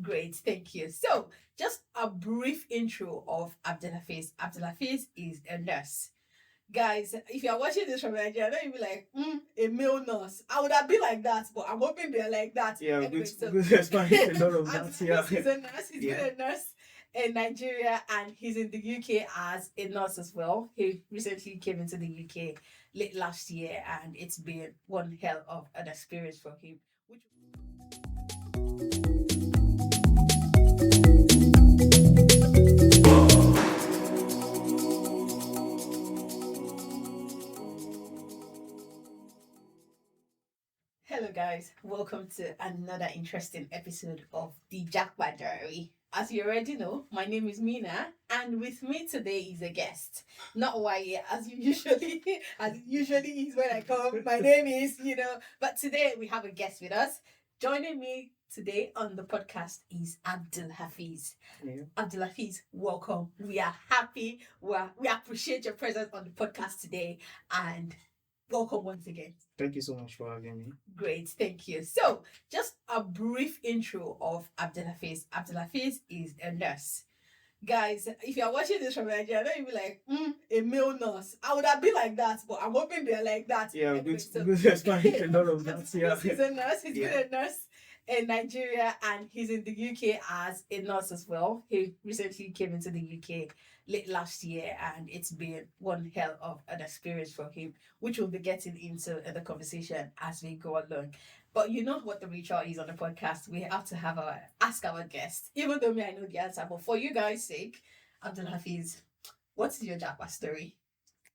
Great, thank you. So, just a brief intro of Abdulhafeez. Abdulhafeez is a nurse. Guys, if you're watching this from Nigeria, don't you be like, a male nurse. I would have been like that, but I'm hoping they're like that. Yeah, Anyway, good experience, a lot of that. Yeah. He's a nurse. He's been a nurse in Nigeria and he's in the UK as a nurse as well. He recently came into the UK late last year and it's been one hell of an experience for him. Which Hello, guys. Welcome to another interesting episode of the Jackpot Diary. As you already know, my name is Menah, and with me today is a guest. Not why, as it usually is when I come. My name is, but today we have a guest with us. Joining me today on the podcast is Abdulhafeez. Yeah. Abdulhafeez, welcome. We are happy. We appreciate your presence on the podcast today, and welcome once again. Thank you so much for having me. Great, thank you. So, just a brief intro of Abdulhafeez. Abdulhafeez is a nurse. Guys, if you're watching this from Nigeria, don't you be like, a male nurse. I would have been like that, but I'm hoping they're like that. Yeah, Anyway, good experience, a lot of that. Yeah. He's a nurse. He's been a nurse in Nigeria and he's in the UK as a nurse as well. He recently came into the UK late last year and it's been one hell of an experience for him, which we'll be getting into in the conversation as we go along. But you know what the ritual is on the podcast. We have to ask our guest, even though I know the answer, but for you guys' sake, Abdulhafeez, what's your Japa story?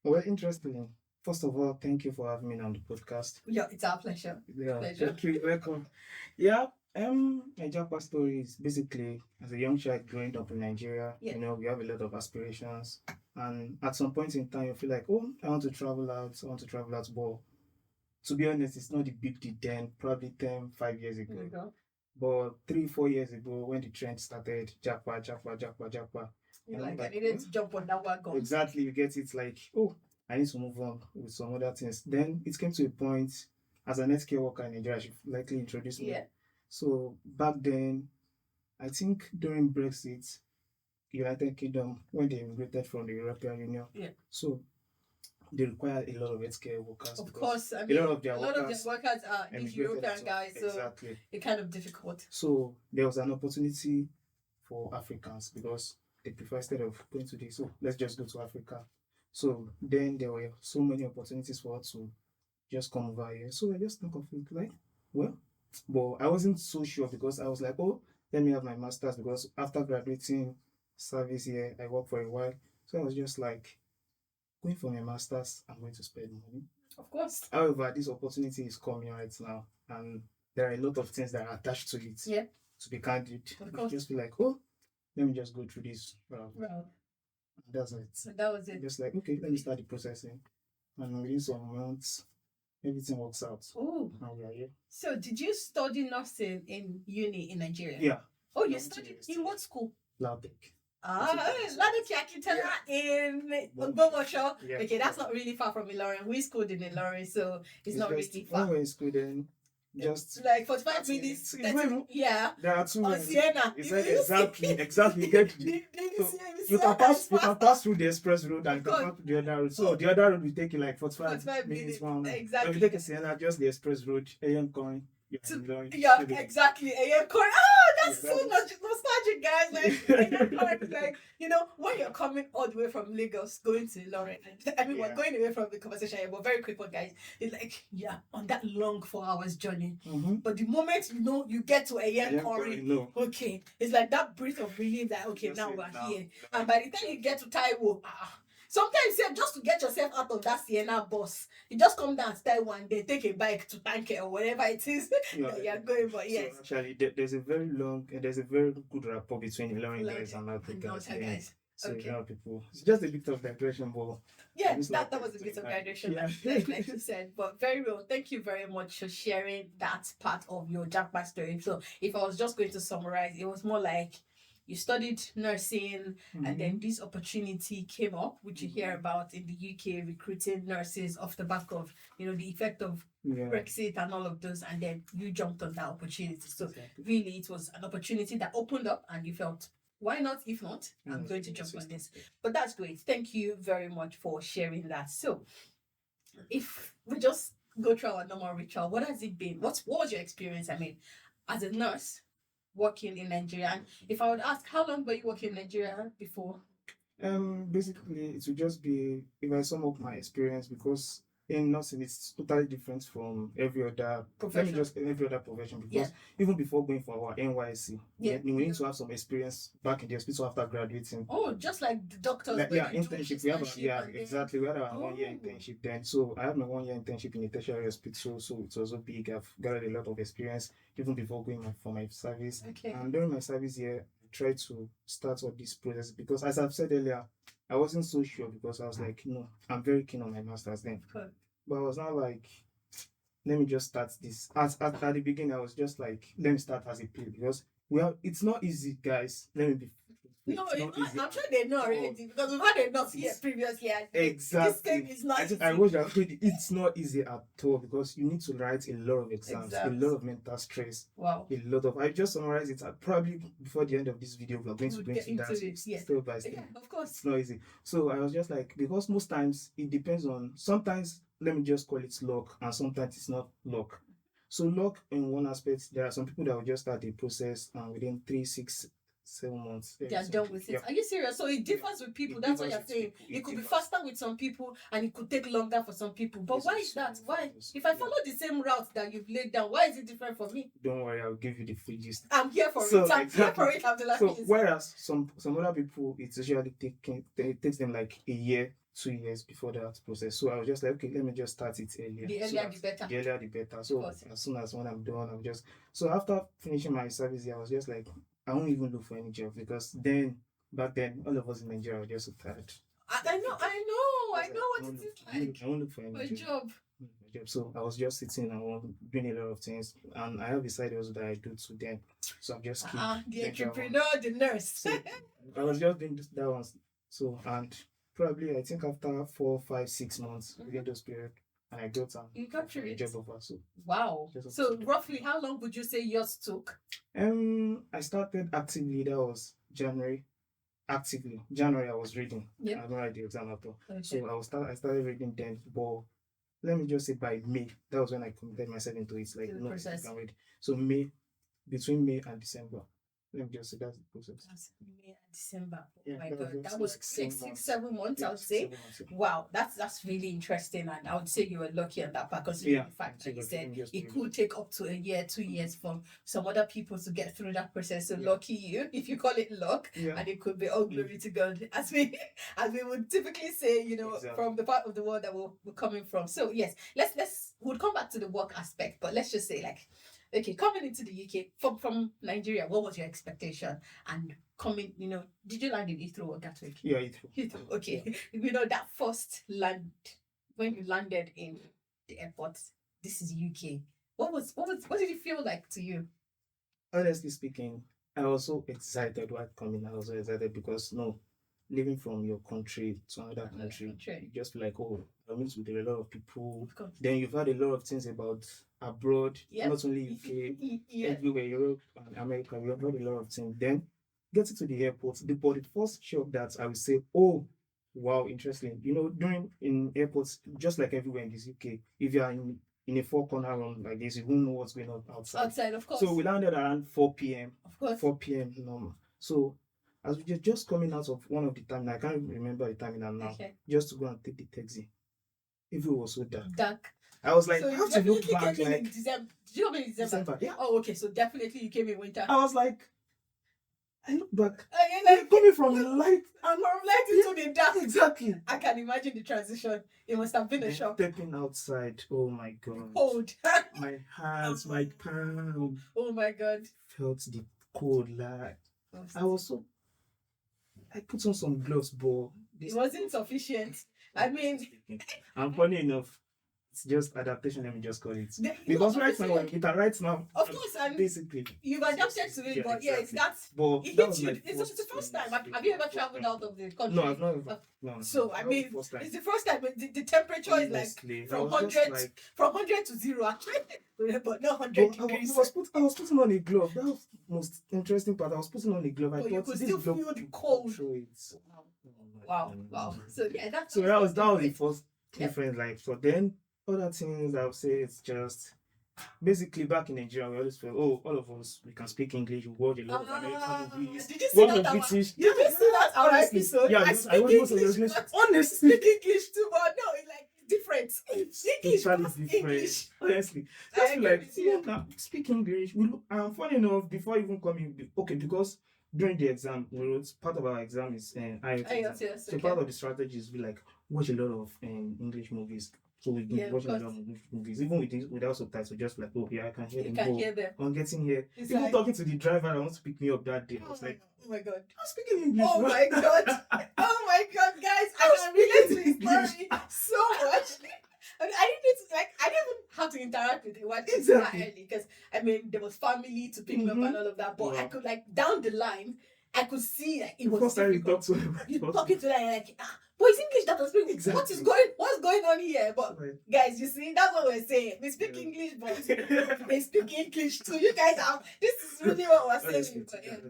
Well, interesting. First of all, thank you for having me on the podcast. Yeah, it's our pleasure. Yeah, Pleasure. thank you. Welcome. Yeah, my Japa story is basically as a young child growing up in Nigeria. Yeah. We have a lot of aspirations, and at some point in time, you feel like, oh, I want to travel out. But to be honest, it's not a big deal then. Probably 5 years ago. There you go. But 3-4 years ago, when the trend started, Japa. You're like, I needed to jump on that wagon. Exactly, you get it. Like, oh, I need to move on with some other things. Then it came to a point, as an healthcare worker in Nigeria, I should likely introduce me. Yeah. So back then, I think during Brexit, United Kingdom, when they immigrated from the European Union, so they require a lot of healthcare workers. Of course, I a mean, lot of their workers are emigrated European guys, so exactly. it's kind of difficult. So there was an opportunity for Africans because they prefer, instead of going to this, so let's just go to Africa. So then there were so many opportunities for us to just come over here. So I just think of it like, well, but I wasn't so sure because I was like, oh, let me have my master's, because after graduating service here, I worked for a while. So I was just like, going for my master's, I'm going to spend money. Of course. However, this opportunity is coming right now, and there are a lot of things that are attached to it. Yeah. To be candid, Of course. Just be like, oh, let me just go through this. Well, that's it. that was it. Just like, okay, let me start the processing, and within some months, everything works out. Oh. Now we are here. So, did you study nursing in uni in Nigeria? Yeah. Oh, you studied in what school? Lautech. Lauderdale Akitela in Ogbomosho. Yeah. Okay, that's not really far from Ilorin. We schooled in Ilorin, so it's not just, really far. When we're in school, then just like 45 minutes. 30, yeah. There are 2 On minutes. Sienna. Exactly. Get me. You can pass through the express road and you can pass through the other road. So the other road will take you like 45 minutes. Exactly. If you take a Sienna, just the express road, AM coin. Yeah, exactly. AM coin. Oh, that's so nostalgic, guys. Like, when you're coming all the way from Lagos, going to Ilorin, we're going away from the conversation here, but very quick one, guys. It's like, on that long 4 hours journey. Mm-hmm. But the moment you get to AM coin, okay, it's like that breath of relief that, okay, now we're here. And by the time you get to Taiwo, sometimes just to get yourself out of that Sienna bus, you just come down to Taiwan and they take a bike to Tanke or whatever it is that you're going for. Yes. So actually, there's a very good rapport between Ilorin guys and Lautech guys. So okay. People, it's just a bit of digression, but that was a bit of digression, like you said. But very well, thank you very much for sharing that part of your Jackpot story. So if I was just going to summarize, it was more like you studied nursing, Mhm. and then this opportunity came up, which you hear about in the UK, recruiting nurses off the back of, the effect of Yeah. Brexit and all of those, and then you jumped on that opportunity. So Exactly. really, it was an opportunity that opened up, and you felt, why not? If not, I'm going to jump on this. But that's great. Thank you very much for sharing that. So, if we just go through our normal ritual, what has it been? What was your experience? I mean, as a nurse working in Nigeria, and if I would ask, how long were you working in Nigeria before? Basically, it would just be if I sum up my experience, because in nursing it's totally different from every other Profession. Let me just every other profession, because Yeah. even before going for our NYC, Yeah. we need to have some experience back in the hospital after graduating. Oh, just like the doctors. Like, when yeah, you do internship. We have and then- exactly. We had our 1 year Oh. internship then. So I had my 1 year internship in a tertiary hospital. So it was so big. I've gathered a lot of experience even before going for my service. Okay. And during my service year, I tried to start all this process because, as I've said earlier, I wasn't so sure, because I was like, no, I'm very keen on my master's then. Okay. But I was not like, let me just start this. At the beginning, I was just like, let me start as a play, because it's not easy, guys. Let me be. No, it's not easy. I'm sure they know already, because we've had enough here previously. And Exactly. This thing is not easy. I was already. It's not easy at all, because you need to write a lot of exams, a Exams. lot of mental stress, Wow. a lot of. I just summarize it. Probably before the end of this video, we're going to We'll go get into that into it, yeah. step by step. Yeah, of course. It's not easy. So I was just like, because most times it depends on. Sometimes, let me just call it luck, and sometimes it's not luck. So luck in one aspect, there are some people that will just start the process and within 3, 6, 7 months they are done with it. Yeah. Are you serious? So it differs with people. It That's what differs you're saying. with people. It could be faster with some people, and it could take longer for some people. But Yes, why yes, is that? yes, Why? yes. If I follow the same route that you've laid down, why is it different for me? Don't worry, I'll give you the full gist. I'm here for So, it. I'm exactly. here for it, So Abdulhafeez. whereas some other people, it's usually it takes them like a year, 2 years before that process. So I was just like, okay, let me just start it earlier. The earlier the better. The earlier the better. So course. as soon as when I'm done, I'm just. So after finishing my service year, I was just like, I won't even look for any job, because back then all of us in Nigeria were just so tired. I know what it is like. I won't look for any job. So I was just sitting and doing a lot of things, and I have a side also that I do too then. So I'm just the entrepreneur, the nurse. So I was just doing that one. So, and probably I think after 4, 5, 6 months within those period, and I got a job offer. So wow. So roughly, how long would you say yours took? I started actively. That was January. January I was reading. Yep. I don't write the exam at all. Okay. So I started reading then, but let me just say by May, that was when I committed myself into it. Like, no, I can read. So between May and December, let me just say that's the process. That's May and December. Oh Yeah, my God, that like was 6, 7 months. Yeah, I would say. 7 months. Wow, that's really interesting, and I would say you were lucky on that part, considering the fact that you said it could take up to a year, 2 years for some other people to get through that process. So lucky you, if you call it luck, and it could be all glory to God, as we would typically say, from the part of the world that we're coming from. So yes, we'll come back to the work aspect, but let's just say, like, okay, coming into the UK from Nigeria, what was your expectation? And coming, did you land in Heathrow or Gatwick? Yeah, Heathrow. Okay. Yeah. That first land, when you landed in the airport, this is UK. What did it feel like to you? Honestly speaking, I was so excited while coming. I was so excited because living from your country to another country, you just feel like, oh, I meet with a lot of people. Of course. Then you've heard a lot of things about abroad, not only UK, everywhere, Europe and America. We've heard a lot of things. Then getting to the airport, the first shock that I would say, oh, wow, interesting. During in airports, just like everywhere in this UK, if you are in a 4-corner room like this, you won't know what's going on outside. Outside, of course. So we landed around 4 p.m. Of course. 4 p.m. normal. So as we just coming out of one of the terminals, I can't remember the terminal now, just to go and take the taxi. Everything was so dark. I was like, so I have to look back. Like, in December. Did you come in December? Yeah. Oh, okay. So definitely you came in winter. I was like, I look back. Like, coming from the light and from light into the dark. Exactly. I can imagine the transition. It must have been a shock. Stepping outside. Oh my God. Cold. My hands, my palm. Oh my God. Felt the cold. Like, I put on some gloves, but it wasn't sufficient. I mean, and funny enough, it's just adaptation. Let me just call it. The- Because no, right now, obviously, right now, of course, and basically, you've adapted to it, yeah, but yeah, it's exactly. that's But it that hits was you. my It's the first time. experience. Have you ever traveled out of the country? No, I've not ever. No, So I that was mean, the first time. it's the first time. But the temperature is like Honestly, I from was just 100 like, from 100 to 0 actually, but not but 100 degrees. I was putting on a glove. That was the most interesting part. I was putting on a glove. I But thought you could this still glove feel the could cold. control it. Wow. So yeah, that's So that was the first Yep. difference. Like, so then other things I would say it's just basically back in Nigeria we always feel, oh, all of us we can speak English, we watch a lot of American movies. Did you see Watch that? British. Did you see that our Honestly, episode? yeah, I because speak I watch most of English, those. but Honestly, speak English too, but no, it's like different. English totally plus different. English. Honestly, I just feel agree like with you. now speak English. We look, funny enough, before even coming, okay, because during the exam, we wrote part of our exam is IELTS exam. Yes, So part of the strategy is we like watch a lot of English movies. So we've been watching a lot of English movies, even without subtitles, just like, oh yeah, I can hear You them. can hear them. On getting here, It's even like, talking to the driver that wants to pick me up that day, I was like, oh my god. I'm speaking English. Oh bro." my god. Oh my god, guys. I can relate to his story so much. I mean, I didn't need to, I didn't even have to interact with him while Exactly. early because I mean there was family to pick me up and all of that. But I could down the line, I could see that it The was first time you difficult. talk to him, You're talking to that, you're like, but it's English that was speaking. Exactly. What's going on here? But guys, you see, that's what we're saying. We speak English, but they speak English too. You guys this is really what we're saying. Honestly,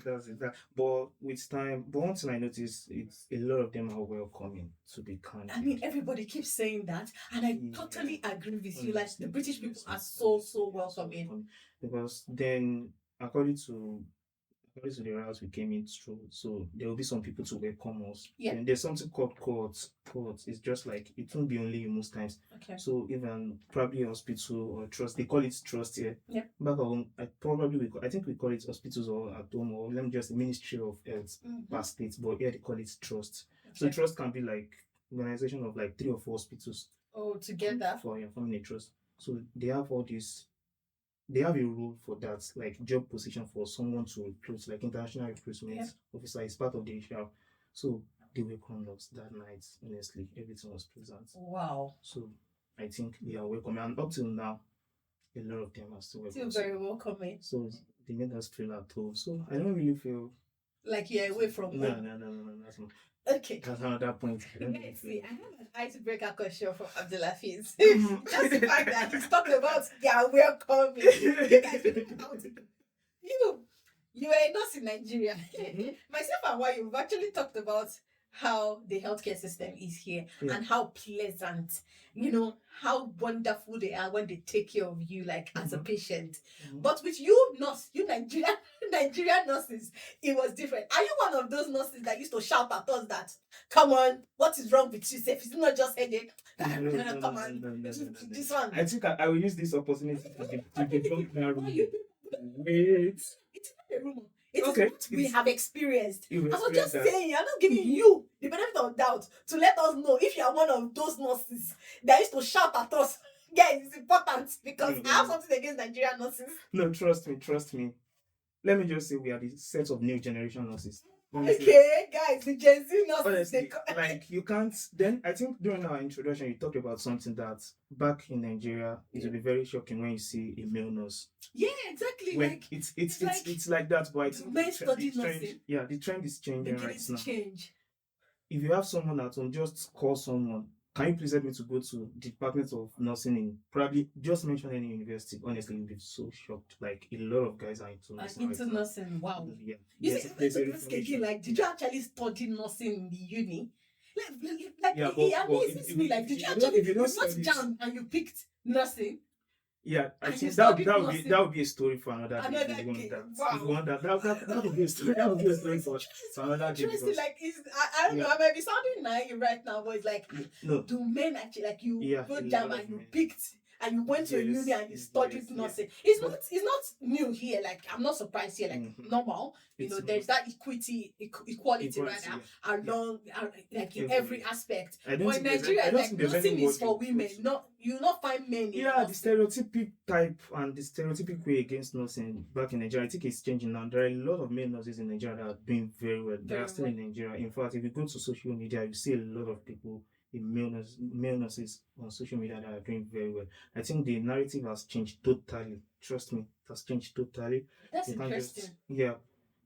that's it. But with time, but one thing I noticed, it's a lot of them are welcoming to be kind. I mean, everybody keeps saying that, and I totally agree with you. Like the British people are so welcoming. Because then, according to the routes we came in through, so there will be some people to welcome us. Yeah. And there's something called courts. It's just like it won't be only you most times. Okay. So even probably hospital or trust, they call it trust here. Yeah. Back home, I think we call it hospitals or at home, or let me just Ministry of Health per state, but here they call it trust. Okay. So trust can be like organization of like 3 or 4 hospitals. Oh, together for your family trust. So they have all these. They have a rule for that, like job position for someone to recruit, like international recruitment officer is part of the issue. So they welcomed us that night. Honestly, everything was pleasant. Wow. So I think they are welcoming, and up till now, a lot of them are still welcoming. Still very welcoming. So they made us feel at home. So I don't really feel like you're away from home. No. That's not. Okay. That's another point. Let's see. I have an icebreaker question from Abdulhafeez. Just the fact that he's talking about welcoming. You were a nurse in Nigeria. Myself and why you've actually talked about how the healthcare system is here and how pleasant, how wonderful they are when they take care of you like as a patient. But with you Nigerian nurses, it was different. Are you one of those nurses that used to shout at us that, come on, what is wrong with you? If it's not just headache, come on, this one. I think I will use this opportunity to debunk that rumor. Wait. It's not a rumor. It is what we have experienced. I was just saying, I'm not giving you the benefit of doubt to let us know if you are one of those nurses that used to shout at us. Guys, it's important because I have something against Nigerian nurses. No, trust me. Let me just say we are the set of new generation nurses. Honestly. Okay, guys, the Gen Z nurses. Honestly, like you can't. Then I think during our introduction, you talked about something that back in Nigeria, it will be very shocking when you see a male nurse. Yeah, exactly. When it's like that, but I think the trend is changing right now. If you have someone at home, just call someone. Can you please help me to go to the Department of Nursing in probably just mention any university? Honestly, you'll be so shocked. Like a lot of guys are into nursing. Into nursing, wow. Yeah. You see, like, did you actually study nursing in the uni? It amazes me. Like, did you actually not jam and you picked nursing? Yeah, I think that would be a story for another day. If you want that, that would be a story. That would be a story for another day. Interesting, like I don't know, I might be sounding naive right now, but it's like, do men actually like you go jam and you picked and you went to a uni and you studied nursing? It's not new here. Like I'm not surprised here. Like normal, there's that equality rather along like in every aspect. But in Nigeria, like nursing is for women. You not find men. Yeah, the stereotypic type and the stereotypic way against nursing back in Nigeria, I think it's changing now. There are a lot of male nurses in Nigeria that are doing very well. They are still in Nigeria. In fact, if you go to social media, you see a lot of people the male nurses on social media that are doing very well. I think the narrative has changed totally. Trust me, it has changed totally. That's You can't interesting. yeah,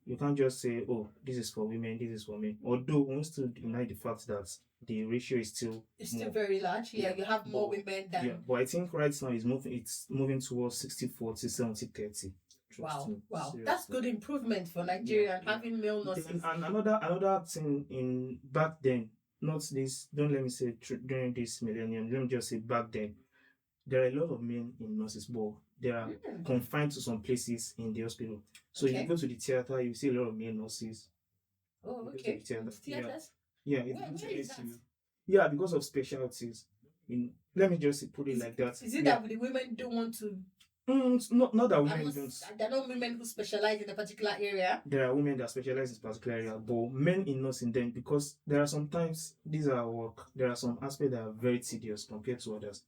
you can't just say, oh, this is for women, this is for men. Although we want to deny the fact that the ratio is still It's still more. very large. Yeah, you have more But- women than. Yeah, but I think right now it's moving towards 60-40, 70-30. Trust Wow, me, wow, seriously. that's good improvement for Nigeria Yeah. having male Then, nurses. and another thing in back then, not this. Don't let me say during this millennium. Let me just say back then, there are a lot of men in nurses, but they are confined to some places in the hospital. So if Okay. you go to the theater, you see a lot of male nurses. Oh, You go to okay. the theater. Theaters? Yeah, Where is that? Yeah, because of specialties. Let me just put it like that. Is it Yeah. that the women don't want to? It's not that women don't. There are not women who specialize in a particular area. There are women that specialize in particular area, but men in nursing then, because there are sometimes these are work. There are some aspects that are very tedious compared to others.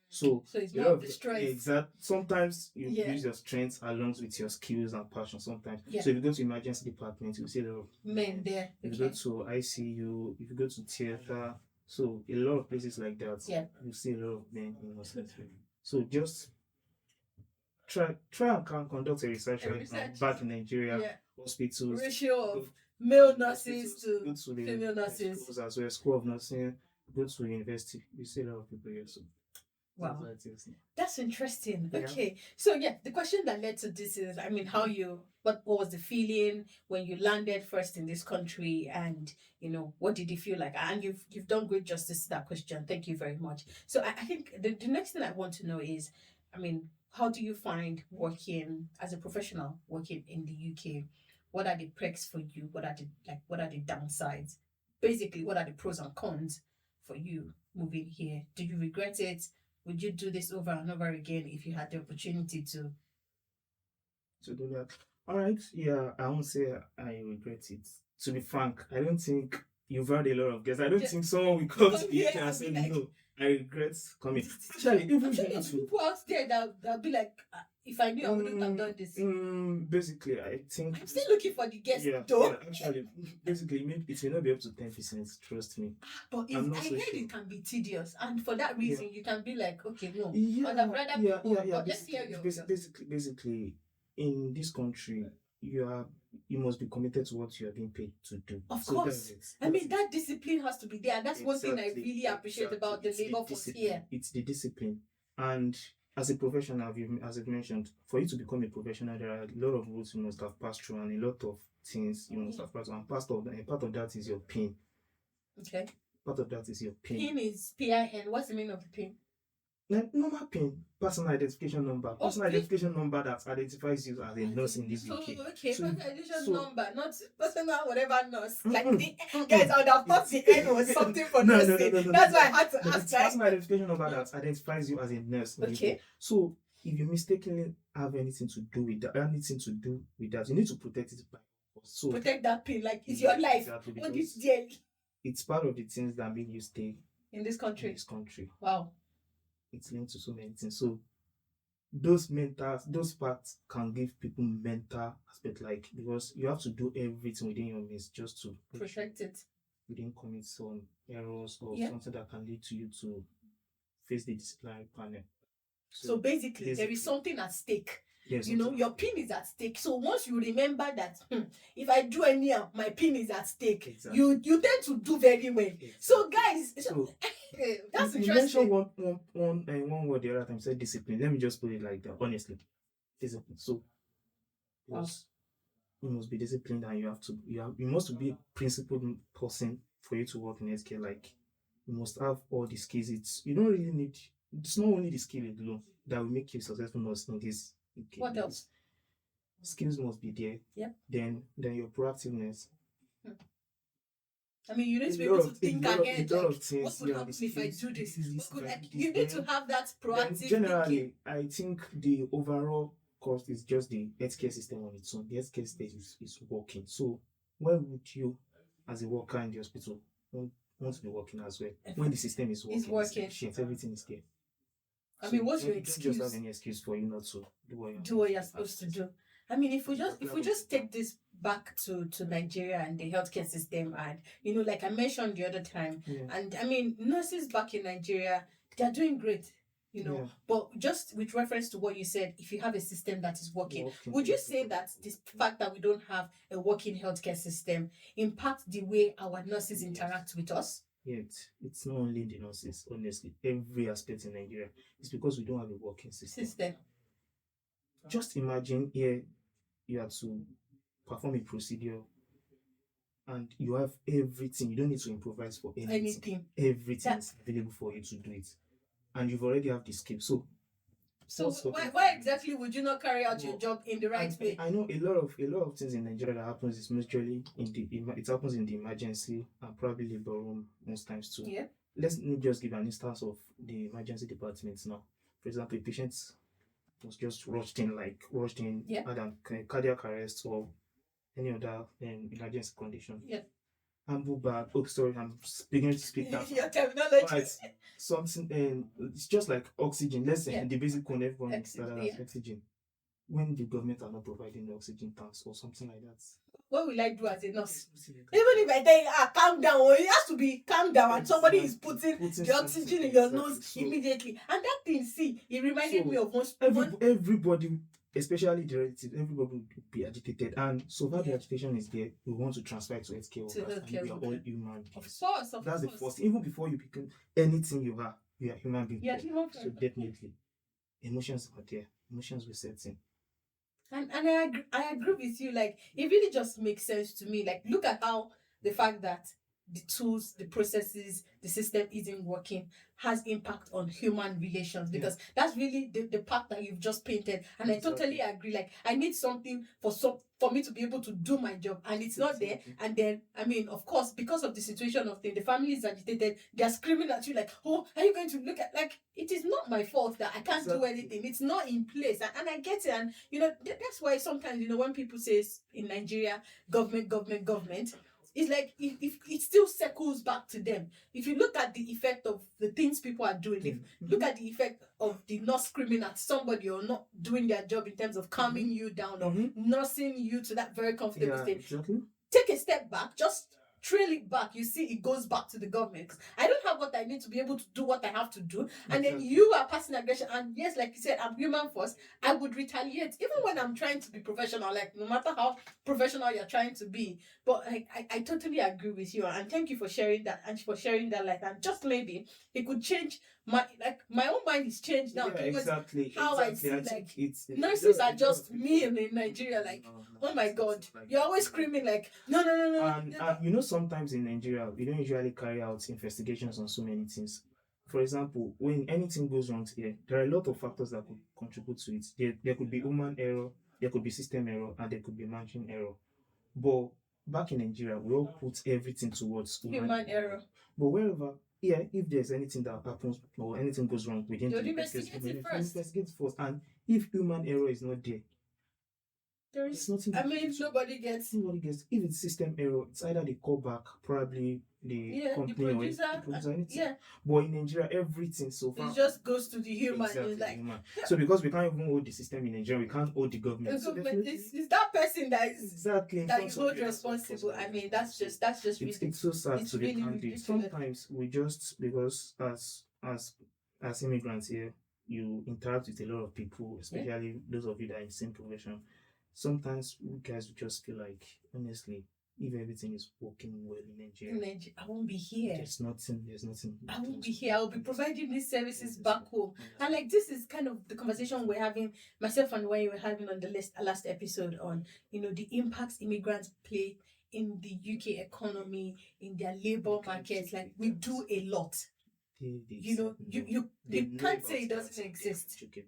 So it's more of the strength. Exact. Sometimes you use your strengths along with your skills and passion. Sometimes. Yeah. So if you go to emergency department, you see a lot of men there. If you go to ICU, if you go to theater, so a lot of places like that, you see a lot of men in nursing. So just try and conduct a research back in Nigeria, hospitals, ratio of male nurses to go to female nurses, schools as well, school of nursing, go to university. You see a lot of people here. So wow, that's interesting. Okay, so the question that led to this is, I mean, what was the feeling when you landed first in this country, and what did you feel like? And you've done great justice to that question. Thank you very much. So I think the next thing I want to know is, I mean, how do you find working as a professional working in the UK? What are the perks for you? What are the downsides? Basically, what are the pros and cons for you moving here? Do you regret it? Would you do this over and over again if you had the opportunity to do that? All right, yeah, I won't say I regret it. To be frank, I don't think you've had a lot of guests. I don't think someone will come to you and say, no, I regret coming. Actually, even there's people out there that'll be like, if I knew, I wouldn't have done this. Basically, I think I'm still looking for the guest though. Yeah, actually, basically, it may not be up to 10%. Trust me. But I heard it can be tedious, and for that reason, you can be like, okay, no, let's hear your. Basically, in this country, you must be committed to what you are being paid to do. Of course. I mean, that discipline has to be there. And that's one thing I really appreciate about the labor force here. It's the discipline. And as a professional, as I've mentioned, for you to become a professional, there are a lot of rules you must have passed through and a lot of things you must have passed through. And part of that is your PIN. Okay. Part of that is your PIN. PIN is PIN. What's the meaning of the PIN? Normal PIN, personal identification number. Personal identification number that identifies you as a nurse in this UK. Okay, personal identification number, not personal whatever nurse. Like guys, I would have thought the N was something for nursing. No. That's why I had to ask. Personal identification number that identifies you as a nurse. Okay. So if you mistakenly have anything to do with that, you need to protect it by force. So protect that PIN, like it's your life. What is dearly? It's part of the things that make you stay in this country. Wow. It's linked to so many things. So those parts can give people mental aspect, like, because you have to do everything within your means just to protect it. You didn't commit some errors or something that can lead to you to face the disciplinary panel. So basically, there is something at stake. Yes, your PIN is at stake. So once you remember that, if I do anyhow, my PIN is at stake. Exactly. You tend to do very well. Exactly. So guys, that's interesting. You mentioned one word the other time. Said discipline. Let me just put it like that. Honestly, discipline. So you must be disciplined, and you must be a principled person for you to work in healthcare. Like, you must have all the skills. It's not only the skill alone that will make you successful nurse in this. Okay. What else? Skills must be there. Yep. Then your proactiveness. I mean, you need to be able to think ahead. What would happen if I do this? You need to have that proactive generally thinking. I think the overall cost is just the healthcare system on its own. The healthcare stage is working. So why would you, as a worker in the hospital, want to be working as well when the system is working? It's working. Everything is there. I mean, what's your excuse? Don't just have any excuse for you not to do what you're supposed to do. I mean, if we just take this back to Nigeria and the healthcare system, and like I mentioned the other time, and I mean, nurses back in Nigeria, they're doing great. But just with reference to what you said, if you have a system that is working, would you say that this fact that we don't have a working healthcare system impacts the way our nurses interact with us? Yeah, it's not only the nurses, honestly, every aspect in Nigeria. It's because we don't have a working system. Just imagine here you have to perform a procedure and you have everything. You don't need to improvise for anything. Everything is available for you to do it. And you've already have the skill. So why exactly would you not carry out your job in the right way? I know a lot of things in Nigeria that happens is majorly it happens in the emergency and probably labor room most times too. Yeah. Let's just give an instance of the emergency department now. For example, a patient was just rushed in, had a cardiac arrest or any other emergency condition. Yeah. Ambu bag. Oh, sorry, I'm beginning to speak now. Your terminology. Right. Something, it's just like oxygen. Let's say the basic one, everyone has oxygen. When the government are not providing the oxygen tanks or something like that. What will I do as a nurse? Even if I tell you, calm down, or it has to be calm down, and somebody is putting the oxygen in your nose immediately. And that thing, it reminded me of everybody, especially the relatives, everybody will be agitated. And so far the agitation is there, we want to transfer it to healthcare workers. And we are all human beings. Of That's course. the first. Even before you become anything you are human beings. So definitely, emotions are there. Emotions will set in. And I agree with you. Like, it really just makes sense to me. Like, look at how the fact that the tools, the processes, the system isn't working has impact on human relations, because that's really the part that you've just painted. And I totally agree. Like, I need something for me to be able to do my job, and it's not there. And then, I mean, of course, because of the situation of things, the family is agitated. They're screaming at you like, oh, are you going to look at, like, it is not my fault that I can't do anything. It's not in place. And I get it. And, that's why sometimes, when people say in Nigeria, government, it's like if it still circles back to them. If you look at the effect of the things people are doing, look at the effect of the nurse screaming at somebody or not doing their job in terms of calming you down or nursing you to that very comfortable state. Exactly. Take a step back, just trail it back. You see, it goes back to the government. I don't have what I need to be able to do what I have to do. And then you are passing aggression. And yes, like you said, I'm human first. I would retaliate. Even when I'm trying to be professional, like no matter how professional you're trying to be. But I totally agree with you. And thank you for sharing that and for sharing that light. And just maybe it could change my own mind is changed now. How I see, like, nurses are just me in Nigeria. Like, oh my God, you're always screaming like, no. And sometimes in Nigeria, we don't usually carry out investigations on so many things. For example, when anything goes wrong here, there are a lot of factors that could contribute to it. There could be human error, there could be system error, and there could be machine error. But back in Nigeria, we all put everything towards human error. But wherever, if there's anything that happens or anything goes wrong, we didn't investigate first. And if human error is not there, there's nothing. I mean, nobody gets. If it's system error, it's either they call back, probably the company the producer, or the producer, anything. But in Nigeria, everything so far it just goes to the human. Exactly, human. So because we can't even hold the system in Nigeria, we can't hold the government. It's that person that is that is hold responsible. I mean, that's just it's so sad to be candid. Sometimes we just, because as immigrants here, you interact with a lot of people, especially those of you that are in the same profession. Sometimes you guys would just feel like, honestly, if everything is working well in Nigeria, I won't be here. There's nothing. I won't be here. I'll be providing these services back home. And like, this is kind of the conversation we're having, myself and Wayne were having on the last episode on, the impacts immigrants play in the UK economy, in their labor markets. Like, we do a lot. You can't say it doesn't exist. You can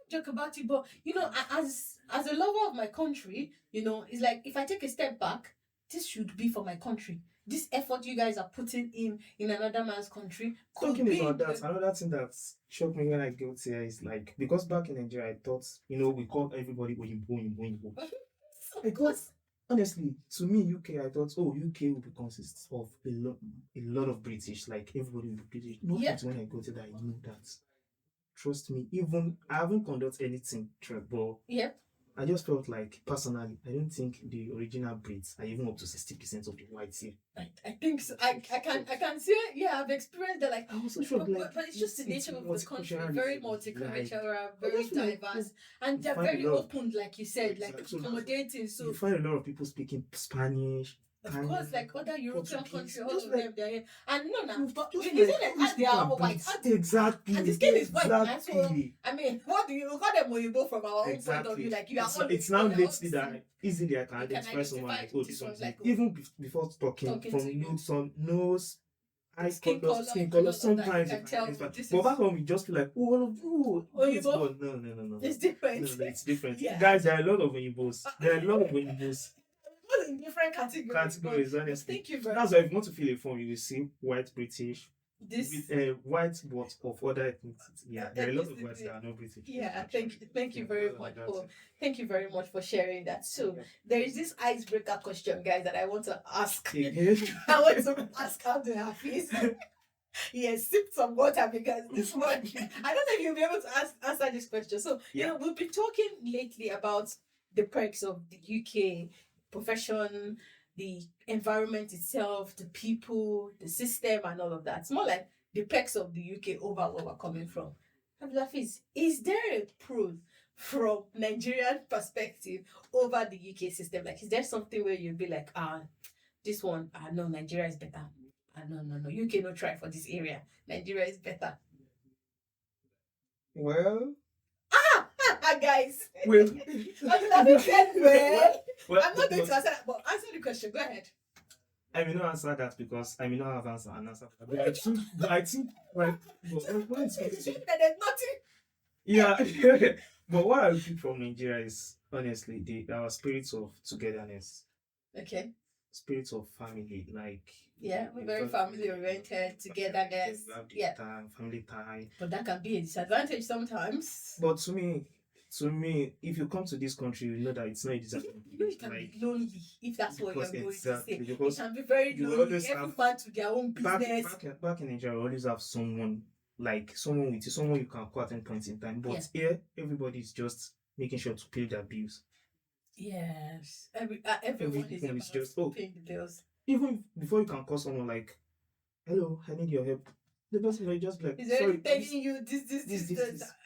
joke about it, but as a lover of my country, it's like, if I take a step back, this should be for my country. This effort you guys are putting in another man's country. Talking about that, another thing that shocked me when I got here is like, because back in Nigeria, I thought we called everybody Oyinbo. Because honestly, to me, UK, I thought, UK will consist of a lot of British, like everybody will be British. When I go to that, I know that. Trust me, even I haven't conducted anything, but I just felt like, personally, I don't think the original breeds are even up to 60% of the whites here. I think so. I can see it. Yeah, I've experienced that. Like, I was so shocked, like, but it's just the nature of the country. multicultural, Very like, multicultural, I very just feel like, diverse, and you they're find a very lot of, open, like you said, like exactly. So accommodating. So you find a lot of people speaking Spanish. of course, like other European Portuguese, countries, all just of like, them, they're here. And no, no, but just isn't like, it these as they people are are white? breeds. Exactly. And the skin is white, man. So Exactly. I mean, what do you call them when you go from our own point of Exactly. view? Like you are. It's now lately that easily I can You can identify someone like, identify oh, this this one's one's like, like, oh, even before talking to from you. nose, eye Skin color, color, skin and color. all of that, Sometimes you you can can tell, identify. this But is- back home, we just feel like, this Oyibo. one. No. It's different. No, it's different. Yeah. Guys, there are a lot of Oyinbos. There are a lot of Oyinbos. All in different categories. Honestly. Thank you very That's why if you want to fill a form, you will see white British, this. white but of other ethnicities. Yeah, there are a lot of whites that are not British. Yeah, thank you very much for sharing that. So there is this icebreaker question, guys, that I want to ask. I want to ask Abdulhafeez. Yes, sip some water because this one, I don't think you'll be able to answer this question. So, we've been talking lately about the perks of the UK profession, the environment itself, the people, the system, and all of that. It's more like the perks of the UK over where we're coming from. Abdulhafeez, is there a proof from Nigerian perspective over the UK system? Like, is there something where you'd be like, this one, no, Nigeria is better. No, UK no try for this area. Nigeria is better. Guys. Well, I'm said well. I'm not going to answer that, but answer the question. Go ahead. I may not answer that because I may not have an answer for that. But I think like, when it's there's nothing. Yeah. But what I think from Nigeria is honestly our spirits of togetherness. Okay. Spirits of family, like we're very family oriented, togetherness. Family time. But that can be a disadvantage sometimes. But to me, if you come to this country, you know that it's not a disadvantage. You can be lonely if that's what you're going to say. Because you can be very lonely. Everyone to their own business. Back in Nigeria, you always have someone with you, someone you can call at any point in time. But here, everybody's just making sure to pay their bills. Yes, everyone is just paying the bills. Even before you can call someone like, "Hello, I need your help," the person will just be like, "Sorry, telling you this."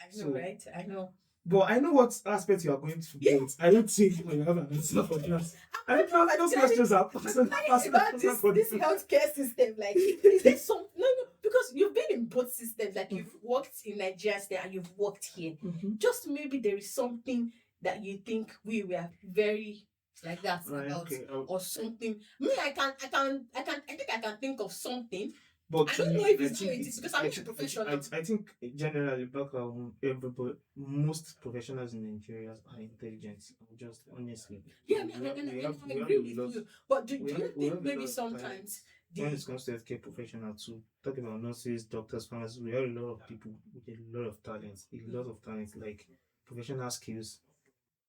I know, right? I know. But I know what aspect you are going to get. I don't think you have an answer for that. I don't know. Those questions are personal. This healthcare system, like, is there some? No, because you've been in both systems. Like, you've worked in Nigeria and you've worked here. Just maybe there is something that you think we were very like that about, or something. I think I can think of something. But I don't know if it's because I'm not a professional. I think generally back home, most professionals in Nigeria are intelligent. Just honestly. Yeah, I agree with you. But do you think maybe sometimes when it comes to healthcare professionals, to talk about nurses, doctors, pharmacists, we have a lot of people with a lot of talent. Like professional skills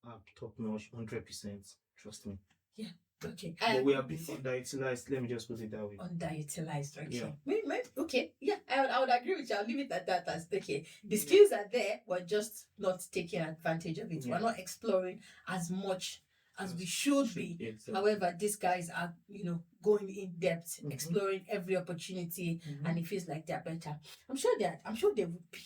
are top notch, 100%. Trust me. Yeah. Okay. But we are being underutilized. Let me just put it that way. Underutilized. Okay. Yeah. Maybe, okay. Yeah, I would agree with you. I'll leave it at that. As okay. The skills are there. We're just not taking advantage of it. Yeah. We're not exploring as much as we should be. Exactly. However, these guys are, going in depth, exploring every opportunity, and it feels like they're better. I'm sure they would be.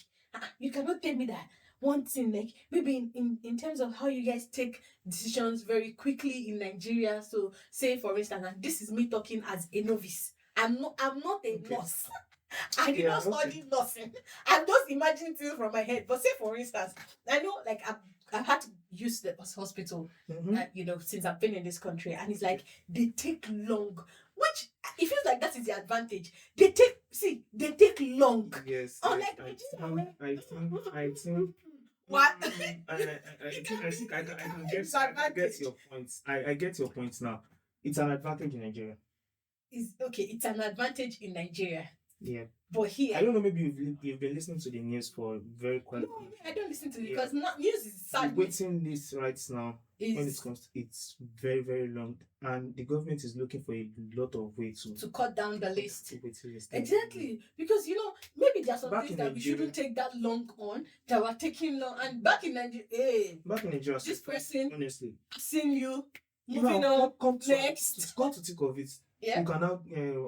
You cannot tell me that one thing, like maybe in terms of how you guys take decisions very quickly in Nigeria. So say for instance, and this is me talking as a novice. I'm not a nurse. I did not study nursing. I'm just imagining things from my head. But say for instance, I know like I've had to use the hospital, since I've been in this country, and it's like they take long, which it feels like that is the advantage. They take long. Yes. Unlike I think. What? I think I can get your points. I get your points now. It's an advantage in Nigeria. It's an advantage in Nigeria. Yeah. But here, I don't know, maybe you've been listening to the news for very quite. No, I don't listen to it because news is sad. The waiting list right now when it comes to it's very, very long. And the government is looking for a lot of ways to cut down the list. list. Exactly. Because maybe there are some Back things in that we Nigeria- shouldn't take that long on, that were taking long. And back in Nigeria, Back in Nigeria, this person honestly, seen you now, moving on come to next. come to think of it, Yeah. you can now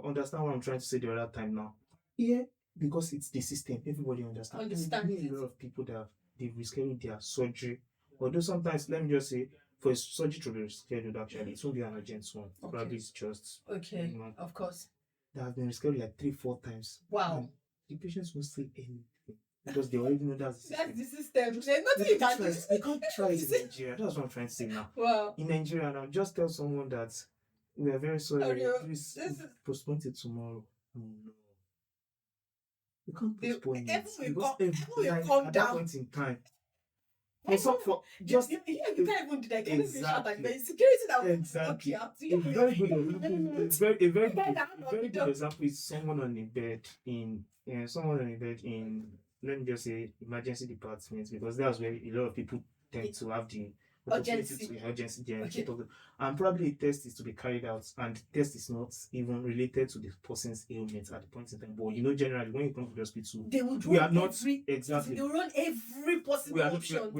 understand what I'm trying to say the other time now. Yeah, because it's the system, everybody understands. Understand There's it. a lot of people that they've rescheduled their surgery. Although sometimes, let me just say, for a surgery to be rescheduled, actually, it won't be an urgent one. Okay. Probably it's just Okay, of course. that have been rescheduled like 3-4 times. Wow. And the patients won't say anything because they already know that's the system. That's the system. There's nothing you can do. They can't try it in Nigeria. That's what I'm trying to say now. Wow. In Nigeria now, just tell someone that we are very sorry. Sorry, Please this is- postpone it tomorrow. No. You can't postpone it. Everyone will Because come at down. that point in time. For just you can't even do that. You can't even shout at Exactly. me. Security that will Exactly. knock you a out. very good example, a very Get good out. example is someone on a bed in let me just say emergency department, because that's where a lot of people tend to have the Urgency. urgency there. Okay. And probably a test is to be carried out, and the test is not even related to the person's ailment at the point in time. But generally when you come to the hospital, They would we are run not every, exactly they will run every possible we are option.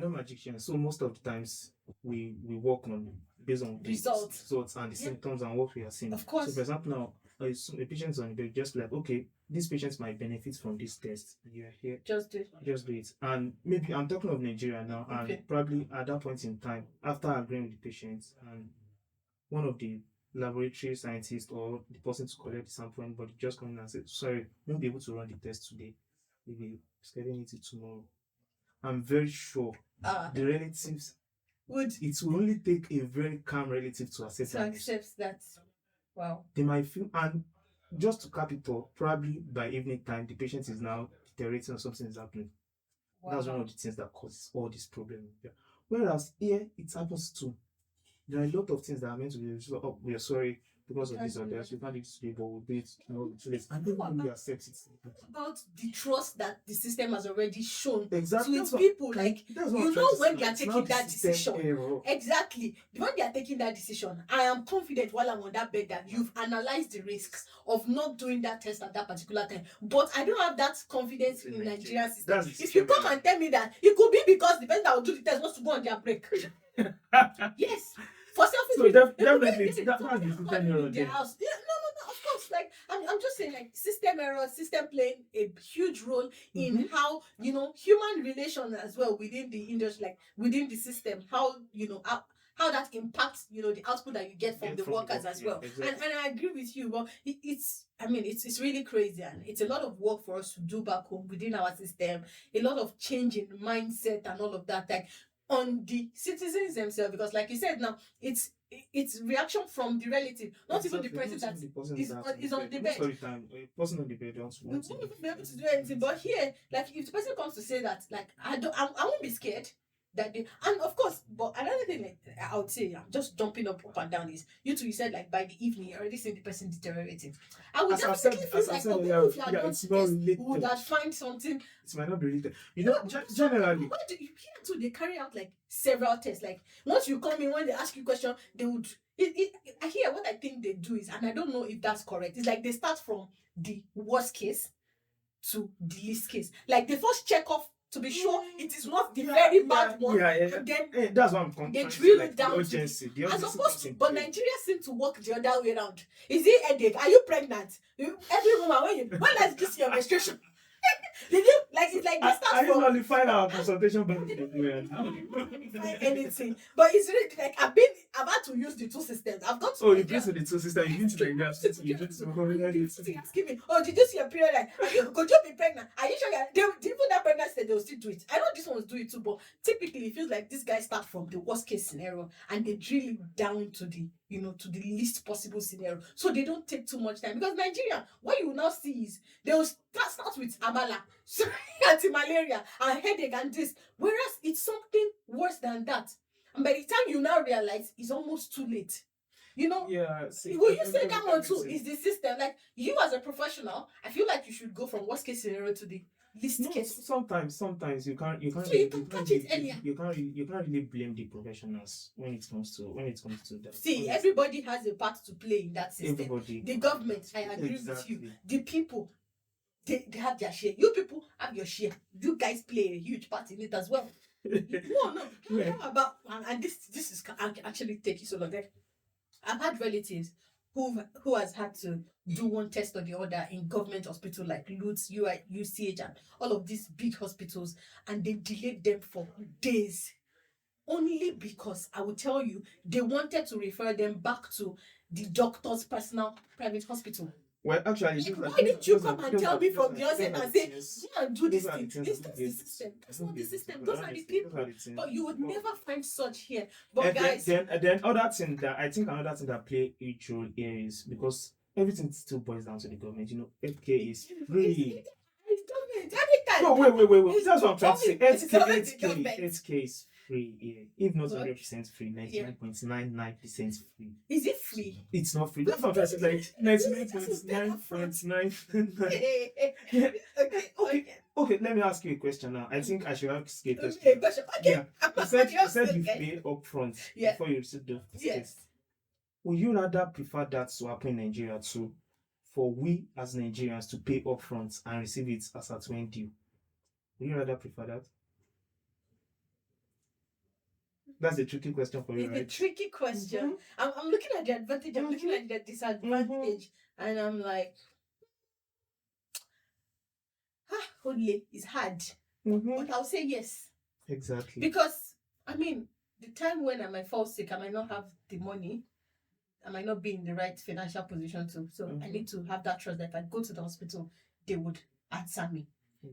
not magicians. So most of the times we work on based on the Results and the Yeah. symptoms and what we are seeing. Of course. So for example now, a patient's on the bed, just like, okay, these patients might benefit from this test. You are here, Just do it. just do it. And maybe I'm talking of Nigeria now, Okay. and probably at that point in time, after agreeing with the patients, and one of the laboratory scientists or the person to collect the sample, anybody just come in and say, sorry, we won't be able to run the test today. We'll be scheduling it tomorrow. I'm very sure the relatives it will only take a very calm relative to accept that. Wow. They might feel, and just to cap it off, probably by evening time the patient is now deteriorating or something is happening. Wow. That's one of the things that causes all this problem. Yeah. Whereas here it happens too. There are a lot of things that are meant to be so, oh, we are sorry because of this or that. We can't do it today, but we'll do it too late. And then we accept it. About the trust that the system has already shown Exactly. to its people, like that's you what know I'm when trying they to are say. taking that decision. Error. Exactly. When they are taking that decision, I am confident while I'm on that bed that you've analyzed the risks of not doing that test at that particular time. But I don't have that confidence in Nigerian system. If you come and tell me that, it could be because the person that will do the test wants to go on their break. Yes. For selfish So reasons. definitely that's the system error there. No, of course. Like I'm just saying, like system error, system playing a huge role in how human relation as well within the industry, like within the system, how how that impacts the output that you get from the workers as well. Exactly. And I agree with you, but it's really crazy, and it's a lot of work for us to do back home within our system, a lot of change in mindset and all of that, like on the citizens themselves, because like you said now, it's reaction from the relative, not even the person that is on the bed. Person on the bed don't We won't even be able to do anything. But here, like if the person comes to say that, like I won't be scared that they, and of course, but another thing, like I would say, I'm just jumping up and down, is you said like by the evening you're already seeing the person deteriorating. I would definitely feel like if you had done this, we would have find something. It might not be related. Generally. Why do you hear too? They carry out like several tests. Like once you come in, when they ask you question, they would. I hear what I think they do is, and I don't know if that's correct. It's like they start from the worst case to the least case. Like they first check off to be sure it is not the very bad one. And then that's what I'm they drill it down urgency. as opposed to, but Nigeria seem to work the other way around. Is it headache? Are you pregnant? Every woman when does this your menstruation? Did you like it's like they start I from nullify our consultation by anything. But it's really like I've had to use the two systems. I've got to. Oh, you've used the two systems. You need to train that. Asking me, oh, did you see your period? Like, could you be pregnant? Are you sure? Even that pregnant said they'll still do it. I know this ones do it too, but typically it feels like this guy start from the worst case scenario and they drill it down to the to the least possible scenario, so they don't take too much time. Because Nigeria, what you will now see is they will start with amala, anti-malaria, and headache and this, whereas it's something worse than that. And by the time you now realize, it's almost too late. Yeah. Will you say that one too? Is the system, like you as a professional? I feel like you should go from worst case scenario to the least No, cases. sometimes you can't So you can catch it earlier. you can't really blame the professionals when it comes to that. See, Honestly, everybody has a part to play in that system. everybody. The government, I agree with Exactly. you. The people, they have their share. You people have your share. You guys play a huge part in it as well. No. Yeah. How about, and this is actually taking so long. I've had relatives who has had to do one test or the other in government hospital like Lutz, UCH, and all of these big hospitals, and they delayed them for days. Only because I will tell you, they wanted to refer them back to the doctor's personal private hospital. Well, actually, Like, why didn't you come and tell me from the onset and say, go and do this those are thing? the things This that is the get- system. That's I don't not the get it. system. Those are the Honestly, people. those are the things. But you would But- never find such here. But And guys, then other thing that I think another thing that play a huge role here is because everything still boils down to the government. You know, healthcare is free. it's government. Anytime. No, wait. That's what I'm trying to say. It's always the government. Healthcare is free here. If not What? 100% free, 99.99% free. Is it free? It's not free. That's what I'm trying to say. Like 99.999. Yeah. Okay. Okay, let me ask you a question now. I think I should ask you a question. Okay, question. Okay. Yeah. You said you pay up front Yeah. before you receive the ticket. Yes. Would you rather prefer that to happen in Nigeria too? For we as Nigerians to pay up front and receive it as at when due? Would you rather prefer that? That's a tricky question for you, It's a right? tricky question. I'm looking at the advantage, I'm looking at the disadvantage, and I'm like, only it's hard. But I'll say yes. Exactly. Because, I mean, the time when I might fall sick, I might not have the money. I might not be in the right financial position to. So I need to have that trust that if I go to the hospital, they would answer me.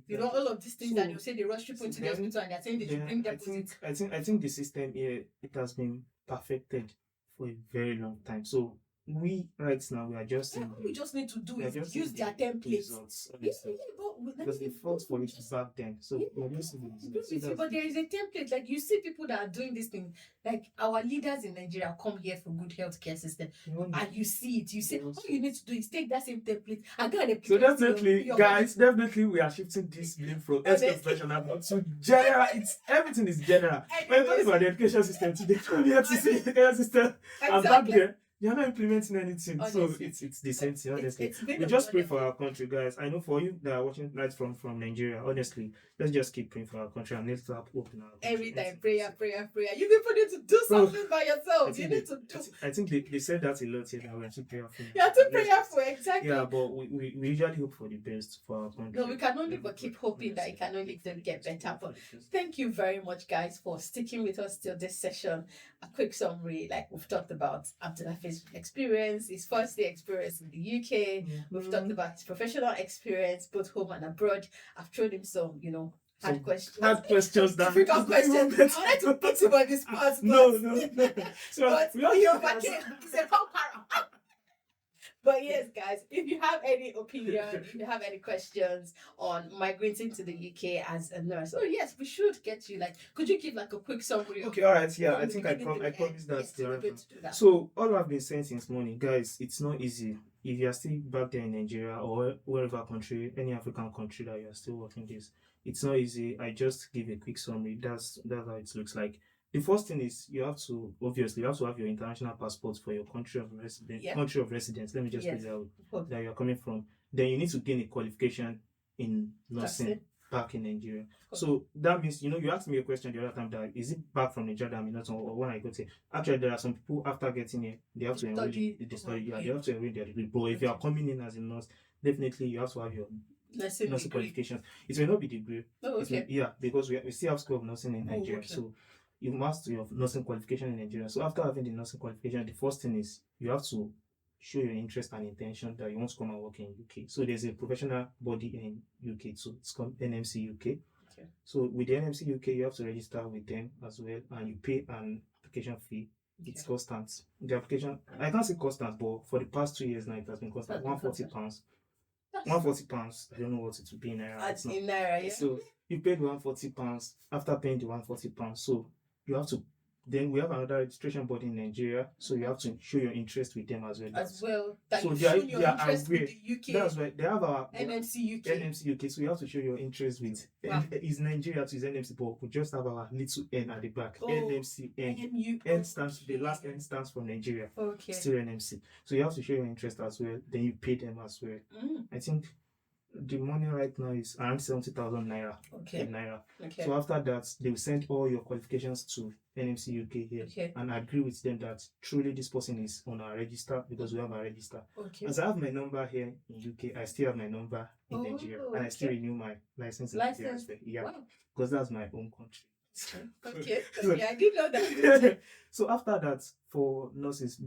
You know, all of these things that they'll say they rush people into the hospital and they're saying they should bring deposits. I think the system here, it has been perfected for a very long time. So we right now we are just All we just need to do we are is just use seeing their the templates. results, honestly. Because they fought for it back then. So we're just seeing the results. So that's- But there is a template. Like you see people that are doing this thing. Like our leaders in Nigeria come here for good healthcare system. And you see it. You say, all you need to do is take that same template and go and apply So it to definitely, your guys, definitely we are shifting this blame from healthcare professional to general. It's everything is general. When you talk about the education system today, come here to say education system, and back there they are not implementing anything. So Honestly. it's the same thing, honestly. It's been We a just pray wonderful- for our country, guys. I know for you that are watching right from Nigeria, honestly, let's just keep praying for our country and let's have hope in our country. Every time, prayer. You people need to do Bro, something by yourself. You need to do. I think they said that a lot here that we're too prayerful. You are too prayerful, exactly. Yeah, but we usually hope for the best for our country. No, we can only but keep hoping that it can only get better. But thank you very much, guys, for sticking with us till this session. A quick summary, like we've talked about Abdulhafeez's experience, his first day experience in the UK. We've talked about his professional experience, both home and abroad. I've thrown him some, hard questions. Hard questions that Difficult questions. I wanted to put him on the spot. No. So But we all he overcame. He said, "How para?" But yes, guys, if you have any opinion, if you have any questions on migrating to the UK as a nurse, yes, we should get you. Like, could you give like a quick summary? of- Okay, all right. Yeah, from I the think I beginning to the promised end? that. Yes, the we're right going one. to do that. So all I've been saying since morning, guys, it's not easy. If you are still back there in Nigeria or wherever country, any African country that you are still working this, it's not easy. I just give a quick summary. That's how it looks like. The first thing is you have to have your international passport for your country of residence. Yeah. Country of residence. Let me just put Yes. it out Okay. that you are coming from. Then you need to gain a qualification in nursing Nursing. back in Nigeria. Okay. So that means you asked me a question the other time that is it back from Nigeria that I'm not or when I go to actually there are some people after getting here they have to enroll Study. they have to enroll their degree. But if you are coming in as a nurse, definitely you have to have your Nursing nursing degree. qualifications. It may not be degree. Oh, It may- okay. yeah, because we still have school of nursing in Oh, Nigeria. okay. So you must have nursing qualification in Nigeria. So after having the nursing qualification, the first thing is you have to show your interest and intention that you want to come and work in UK. So there's a professional body in UK too. It's called NMC UK. Okay. So with the NMC UK, you have to register with them as well, and you pay an application fee. It's Okay. constant. The application, I can't say constant, but for the past 2 years now, it has been constant. That's been £140. That's- £140. I don't know what it would be in naira. It's not. in Naira, yeah. So you paid £140 after paying the £140. So you have to Then we have another registration body in Nigeria, so you have to show your interest with them as well. As well, that So you've they are- shown your they are interest with aware. the UK, That's why they have our NMC UK. NMC UK, so you have to show your interest with. Wow. Is Nigeria to his NMC, but we just have our little N at the back. Oh, NMC N. NMU. N stands, the last N stands for Nigeria. Okay. Still NMC. So you have to show your interest as well. Then you pay them as well. I think the money right now is around 70,000 naira. Okay. In naira. Okay. So after that, they will send all your qualifications to NMC UK here, Okay. and agree with them that truly this person is on our register, because we have a register. Okay. As I have my number here in UK, I still have my number in Nigeria, and I still renew my license in Nigeria as well. Yeah, Wow. because that's my own country. Okay. Okay. I didn't know that. So after that, for nurses,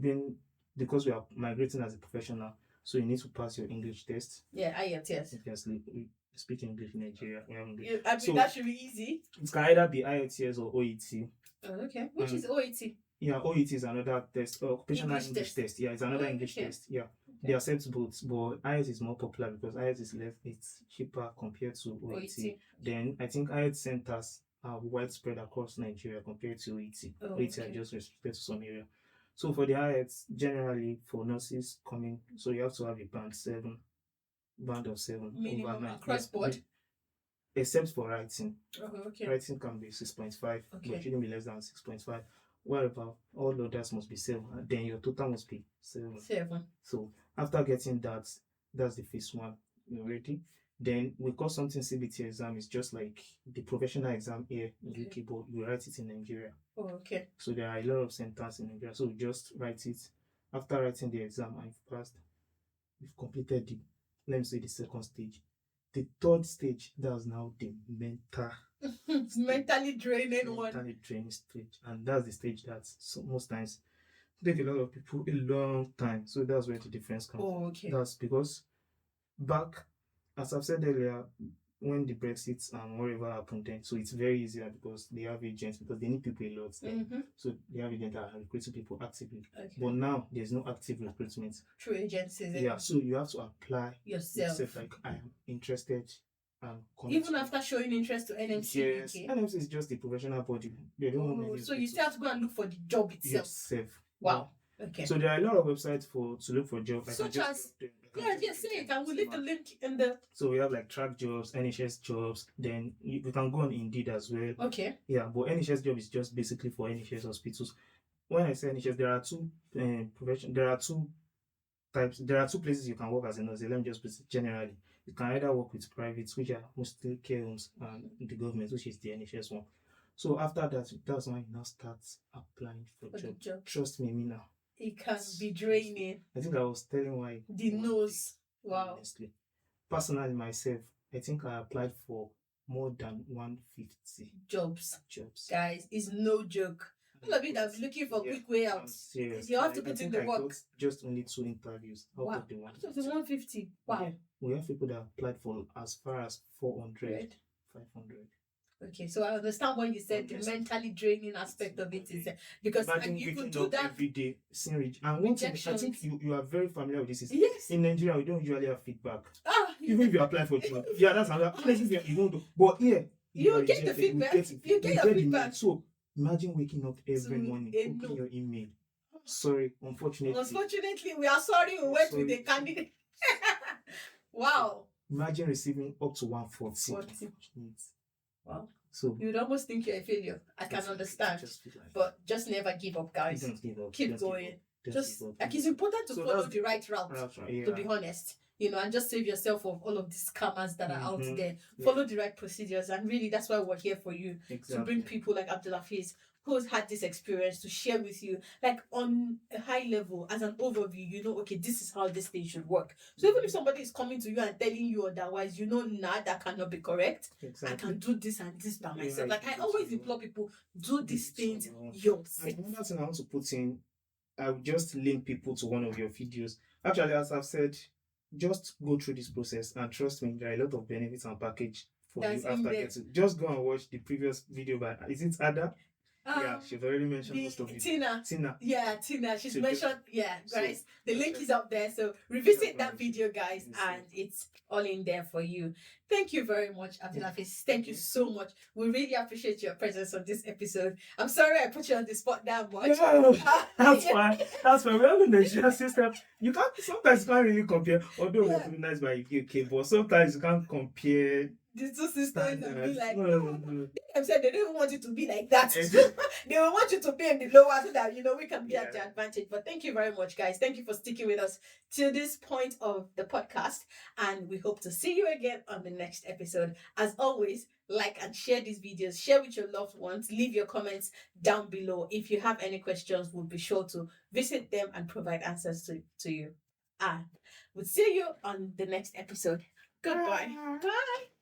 because we are migrating as a professional, so you need to pass your English test. Yeah, IELTS. Obviously, we speak English in Nigeria. We have English. I mean, So- that should be easy. It can either be IELTS or OET. Oh, okay. Which is OET? Yeah, OET is another test. Occupational English English test. test. Yeah, it's another Oh, English okay. test. Yeah, they accept both, but IELTS is more popular because IELTS is less. It's cheaper compared to OET. OET. Then I think IELTS centers are widespread across Nigeria compared to OET. Oh, OET are okay. just restricted to some area. So for the IELTS, generally for nurses coming, so you have to have a band of 7 Minimum over 9. across board? Except for writing. Oh, okay. Writing can be 6.5, but Okay. it shouldn't be less than 6.5. Wherever all others must be 7, and then your total must be 7. 7. So after getting that, that's the phase 1. You're ready. Then we call something CBT exam. It's just like the professional exam here in Okay. UK, but you write it in Nigeria. Oh, okay. So there are a lot of centers in Nigeria. So you just write it. After writing the exam and you've passed, you've completed the second stage. The third stage, that's now the Mentally draining one. mentally draining stage, and that's the stage that most times take a lot of people a long time. So that's where the difference comes. Oh, okay. That's because back, as I've said earlier, when the Brexit and whatever happened then, so it's very easier because they have agents, because they need people a lot then. Mm-hmm. So they have agents that are recruiting people actively. Okay. But now there's no active recruitment. Through agencies. Yeah, so you have to apply Yourself. like, I am interested and Even after showing interest to NMC yes, UK. NMC is just the professional body. They don't want Oh, any so you recruiters. still have to go and look for the job itself. yourself. Wow. Okay. So there are a lot of websites to look for jobs. I can Such just as- drop them. I can Yeah, just just say drop it. them I will in leave the the link in the. So we have like track jobs, NHS jobs. Then we can go on Indeed as well. Okay. Yeah, but NHS job is just basically for NHS hospitals. When I say NHS, there are two profession. There are two types. There are two places you can work as a nurse. Let me just put it generally. You can either work with privates, which are mostly care homes, and the government, which is the NHS one. So after that, that's when you now start applying for For the job. job. Trust me, Menah. It can be draining. I think I was telling why. The nose. Wow. Honestly, personally myself, I think I applied for more than 150 Jobs. jobs. Guys, it's no joke. All of you that's looking for Yeah, quick way I'm out. serious. You have to I put in think the I work. got just only 2 interviews out Wow. of the one. So it's 150. Wow. Yeah. We have people that applied for as far as 400, Right. 500. Okay, so I understand when you said the Yes. mentally draining aspect of it is because Imagine you waking could do up that. every day, seeing and one thing, I think Rejections. you are very familiar with this. Is Yes. in Nigeria, we don't usually have feedback. Ah, Even if you apply for job, yeah, that's another. Honestly, you don't do. But here, You are get the rejected, feedback. get You get your the mail. feedback. So imagine waking up every To morning, a opening no. your email. Sorry, unfortunately. Unfortunately, we are sorry we went with Sorry. the candidate. Wow. Imagine receiving up to 140. 40. Wow. So You would almost think you're a failure. I can understand. Just feel like But just never give up, guys. don't give up. Keep Just give going. up. Just give up. like it's important to So follow that's- the right route. That's right, To be honest, and just save yourself of all of these scammers that are out Mhm. there. Yeah. Follow the right procedures, and really, that's why we're here for you, to bring people like Abdulhafeez who's had this experience to share with you, like on a high level, as an overview. Okay, this is how this thing should work. So even if somebody is coming to you and telling you otherwise, nah, that cannot be correct. Exactly. I can do this and this by Yeah, myself. Like I you always do. implore people, do these things And yourself. another thing I want to put in, I will just link people to one of your videos. Actually, as I've said, just go through this process and trust me, there are a lot of benefits and package for That's you in after there. getting. Just go and watch the previous video by, is it Ada? Yeah, she's already mentioned most of it. Tina. Tina. Yeah, Tina. She's So mentioned. so- Guys, the link is up there. So revisit Yeah, that video, guys, yes, and it's all in there for you. Thank you very much, Abdulhafeez. Thank you so much. We really appreciate your presence on this episode. I'm sorry I put you on the spot that much. No, that's fine. That's fine. We have a Nigerian system. You can't sometimes you can't really compare. Although we Yeah. are recognized by UK, but sometimes you can't compare The two sisters and be standards. like, No. I'm saying they don't even want you to be like that. Exactly. They will want you to be in the lower so that we can be at Yeah. the advantage. But thank you very much, guys. Thank you for sticking with us to this point of the podcast. And we hope to see you again on the next episode. As always, like and share these videos, share with your loved ones, leave your comments down below. If you have any questions, we'll be sure to visit them and provide answers to you. And we'll see you on the next episode. Goodbye. Bye.